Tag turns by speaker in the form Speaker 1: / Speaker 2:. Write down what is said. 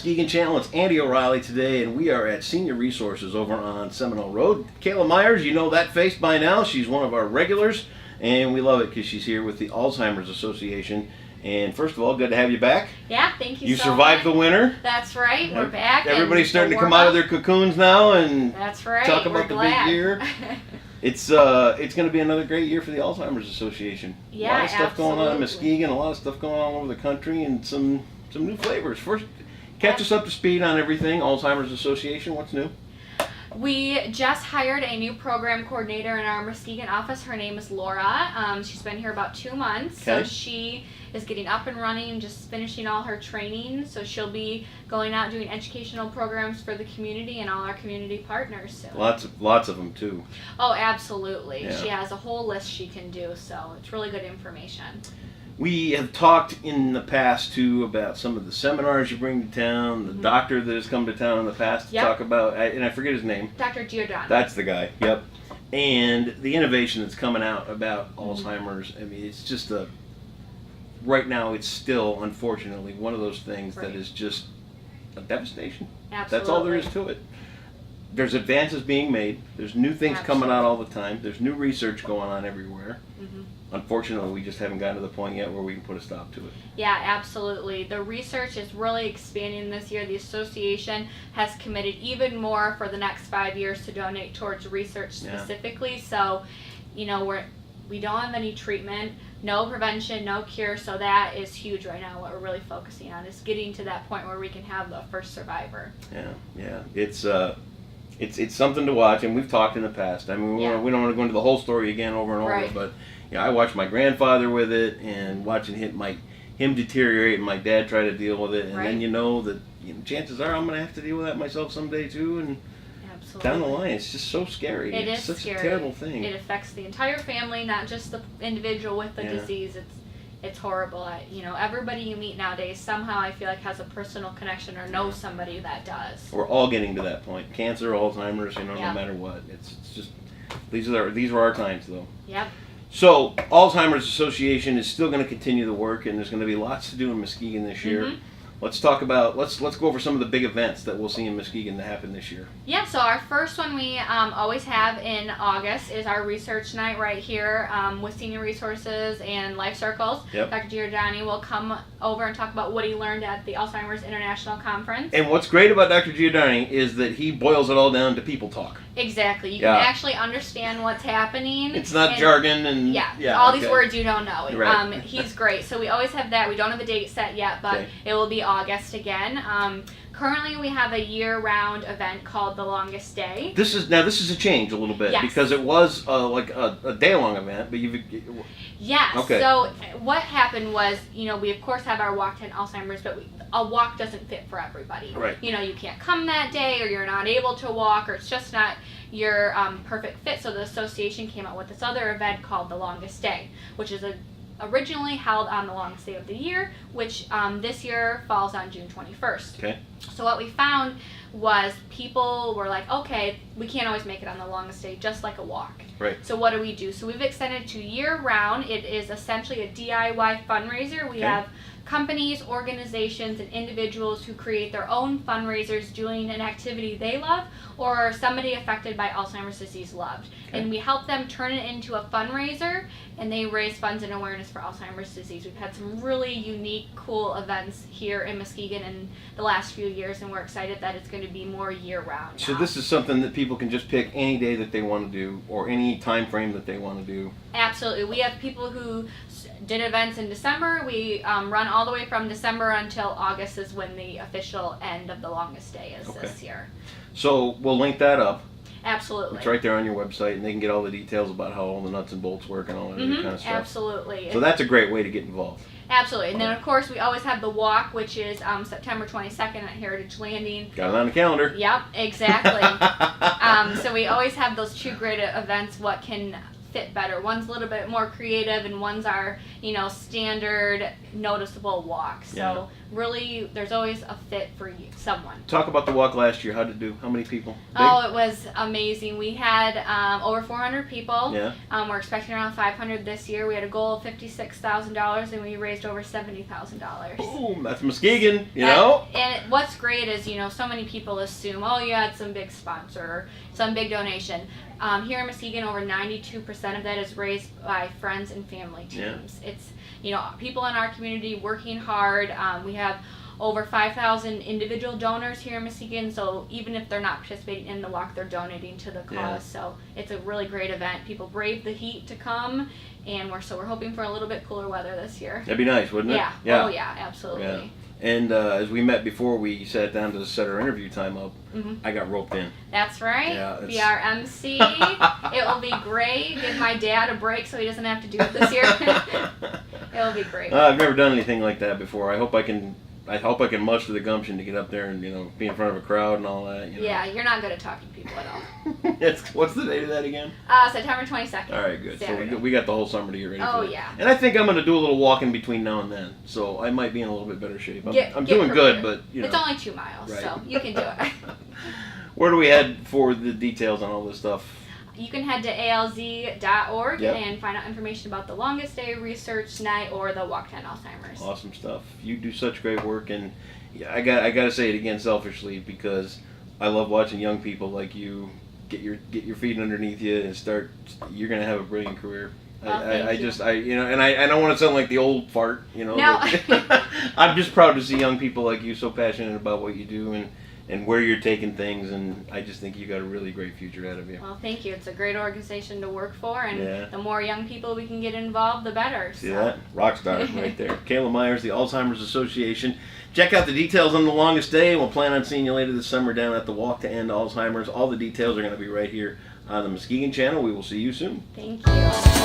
Speaker 1: Muskegon Channel. It's Andy O'Reilly today, and we are at Senior Resources over on Seminole Road. Kayla Meyers, you know that face by now. She's one of our regulars, and we love it because she's here with the Alzheimer's Association. And first of all, good to have you back.
Speaker 2: Yeah, thank you so much.
Speaker 1: You survived the winter.
Speaker 2: That's right, we're back.
Speaker 1: Everybody's starting to come out of their cocoons now and
Speaker 2: that's right.
Speaker 1: talk about the big year. It's going to be another great year for the Alzheimer's Association.
Speaker 2: Yeah,
Speaker 1: a lot of stuff
Speaker 2: absolutely.
Speaker 1: going on in Muskegon, a lot of stuff going on all over the country, and some new flavors. First, catch us up to speed on everything. Alzheimer's Association, what's new?
Speaker 2: We just hired a new program coordinator in our Muskegon office. Her name is Laura. She's been here about 2 months,
Speaker 1: Okay.
Speaker 2: so she is getting up and running, just finishing all her training. So she'll be going out doing educational programs for the community and all our community partners. So.
Speaker 1: Lots of them too.
Speaker 2: Oh, absolutely.
Speaker 1: Yeah.
Speaker 2: She has a whole list she can do, so it's really good information.
Speaker 1: We have talked in the past too about some of the seminars you bring to town, the doctor that has come to town in the past to
Speaker 2: Yep.
Speaker 1: talk about, and I forget his name.
Speaker 2: Dr. Giordano.
Speaker 1: That's the guy, yep. And the innovation that's coming out about Alzheimer's, I mean, it's just right now it's still, unfortunately, one of those things that is just a devastation.
Speaker 2: Absolutely.
Speaker 1: That's all there is to it. There's advances being made. There's new things coming out all the time. There's new research going on everywhere. Unfortunately, we just haven't gotten to the point yet where we can put a stop to it.
Speaker 2: Yeah, absolutely. The research is really expanding this year. The association has committed even more for the next 5 years to donate towards research specifically. So, you know, we don't have any treatment, no prevention, no cure. So that is huge right now. What we're really focusing on is getting to that point where we can have the first survivor.
Speaker 1: Yeah. It's something to watch, and we've talked in the past. I mean, we don't want to go into the whole story again over and over,
Speaker 2: Right.
Speaker 1: but I watched my grandfather with it, and watching him deteriorate, and my dad try to deal with it, and then you know that chances are I'm going to have to deal with that myself someday too, and down the line, it's just so scary. It's such a terrible thing.
Speaker 2: It affects the entire family, not just the individual with the disease. It's horrible. Everybody you meet nowadays somehow I feel like has a personal connection or knows somebody that does.
Speaker 1: We're all getting to that point. Cancer, Alzheimer's, no matter what. It's just these are our times though.
Speaker 2: Yep.
Speaker 1: So Alzheimer's Association is still going to continue the work, and there's going to be lots to do in Muskegon this year. Let's talk about let's go over some of the big events that we'll see in Muskegon that happen this year.
Speaker 2: Yeah, so our first one we always have in August is our research night right here with Senior Resources and Life Circles.
Speaker 1: Yep.
Speaker 2: Dr. Giordano will come over and talk about what he learned at the Alzheimer's International Conference.
Speaker 1: And what's great about Dr. Giordano is that he boils it all down to people talk.
Speaker 2: Exactly. You can actually understand what's happening.
Speaker 1: It's not jargon and
Speaker 2: all these words you don't know.
Speaker 1: Right.
Speaker 2: He's great. So we always have that. We don't have a date set yet, but it will be August again. Currently, we have a year-round event called The Longest Day.
Speaker 1: This is a change a little bit because it was like a day-long event, but you've.
Speaker 2: Yes.
Speaker 1: Okay.
Speaker 2: So what happened was, we of course have our walk to end Alzheimer's, but a walk doesn't fit for everybody.
Speaker 1: Right.
Speaker 2: You can't come that day, or you're not able to walk, or it's just not your perfect fit. So the association came out with this other event called The Longest Day, which is originally held on the longest day of the year, which this year falls on June 21st.
Speaker 1: Okay.
Speaker 2: So what we found was people were like, okay, we can't always make it on the longest day, just like a walk.
Speaker 1: Right.
Speaker 2: So what do we do? So we've extended to year-round. It is essentially a DIY fundraiser. We have companies, organizations, and individuals who create their own fundraisers doing an activity they love or somebody affected by Alzheimer's disease loved. And we help them turn it into a fundraiser, and they raise funds and awareness for Alzheimer's disease. We've had some really unique, cool events here in Muskegon in the last few years, and we're excited that it's going to be more year-round.
Speaker 1: So this is something that people can just pick any day that they want to do, or any time frame that they want to do.
Speaker 2: Absolutely. We have people who did events in December. We run all the way from December until August is when the official end of the longest day is this year.
Speaker 1: So we'll link that up.
Speaker 2: Absolutely.
Speaker 1: It's right there on your website, and they can get all the details about how all the nuts and bolts work and all that kind of stuff.
Speaker 2: Absolutely.
Speaker 1: So that's a great way to get involved.
Speaker 2: Absolutely. And then, of course, we always have the walk, which is September 22nd at Heritage Landing.
Speaker 1: Got it on the calendar.
Speaker 2: Yep, exactly. So we always have those two great events, what can fit better. One's a little bit more creative, and one's our, standard noticeable walk. So really, there's always a fit for someone.
Speaker 1: Talk about the walk last year. How did it do? How many people? Big?
Speaker 2: Oh, it was amazing. We had over 400 people.
Speaker 1: Yeah.
Speaker 2: We're expecting around 500 this year. We had a goal of $56,000, and we raised over $70,000.
Speaker 1: Boom! That's Muskegon, you know?
Speaker 2: And what's great is, so many people assume, oh, you had some big sponsor, some big donation. Here in Muskegon, over 92% of that is raised by friends and family teams. Yeah. It's, people in our community working hard. We have over 5,000 individual donors here in Muskegon, so even if they're not participating in the walk, they're donating to the cause. Yeah. So it's a really great event. People brave the heat to come, and we're hoping for a little bit cooler weather this year.
Speaker 1: That'd be nice, wouldn't it?
Speaker 2: Yeah. Yeah. Oh yeah, absolutely. Yeah.
Speaker 1: And as we met before, we sat down to set our interview time up. I got roped in.
Speaker 2: That's right. Yeah, be our MC. It will be great. Give my dad a break so he doesn't have to do it this year. It'll be great.
Speaker 1: I've never done anything like that before. I hope I can muster the gumption to get up there and be in front of a crowd and all that.
Speaker 2: Yeah, you're not good at talking to people at all.
Speaker 1: What's the date of that again?
Speaker 2: September 22nd.
Speaker 1: All right, good. Saturday. So we got the whole summer to get ready for it.
Speaker 2: Yeah.
Speaker 1: And I think I'm going to do a little walking between now and then, so I might be in a little bit better shape. I'm doing good, but
Speaker 2: It's only 2 miles, right. So you can do it.
Speaker 1: Where do we head for the details on all this stuff?
Speaker 2: You can head to alz.org and find out information about the longest day research night or the Walk to End Alzheimer's.
Speaker 1: Awesome stuff. You do such great work, and I got to say it again selfishly because I love watching young people like you get your feet underneath you and start. You're gonna have a brilliant career. I don't want to sound like the old fart,
Speaker 2: No.
Speaker 1: I'm just proud to see young people like you so passionate about what you do and where you're taking things, and I just think you got a really great future ahead of you.
Speaker 2: Well, thank you. It's a great organization to work for, and the more young people we can get involved, the better.
Speaker 1: See that? Rock star right there. Kayla Meyers, the Alzheimer's Association. Check out the details on the longest day, and we'll plan on seeing you later this summer down at the Walk to End Alzheimer's. All the details are going to be right here on the Muskegon channel. We will see you soon.
Speaker 2: Thank you.